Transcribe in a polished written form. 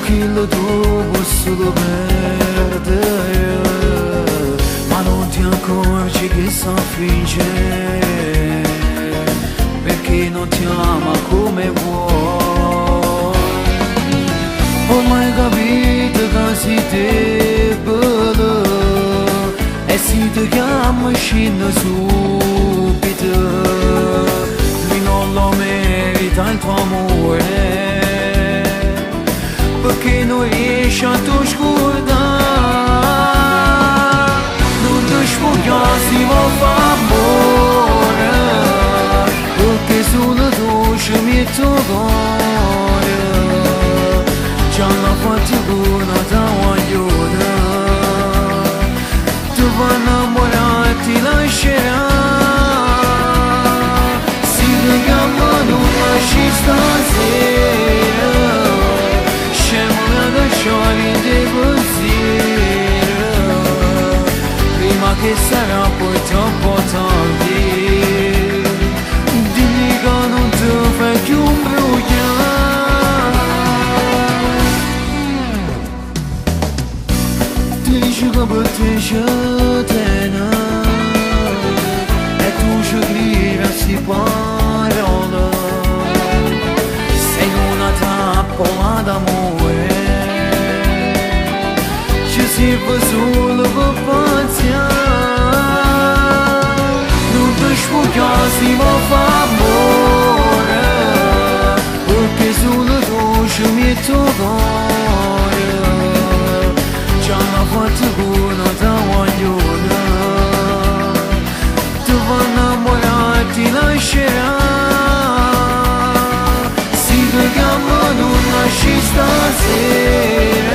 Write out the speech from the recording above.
che tu solo perde, ma non ti accorgi che soffice, perché non ti ama come vuoi. Ormai capito che si debole, e si ti chiama scende subito, lui non lo merita il tuo amore, perché non riesci a tu scordare. Non ti sfogliare si va fa amore, perché solo tu ci metti cuore. Già la fortuna ti vogliono, tu vai innamorare ti lascerà. Si ti chiama non lasci stasera, di pensiero, prima che sarà poi troppo tardi. Digli che non ti fai più imbrogliare. Dici che per te c'è tena, e tu ci credi a sti parole. Sei una trappola d'amore, si fa solo per paziare. Non ti sfogliare si va fa amore, perché solo tu ci metti cuore. Già la fortuna ti vogliono, tu vai innamorare ti lascerà. Si ti chiama non lasci stasera,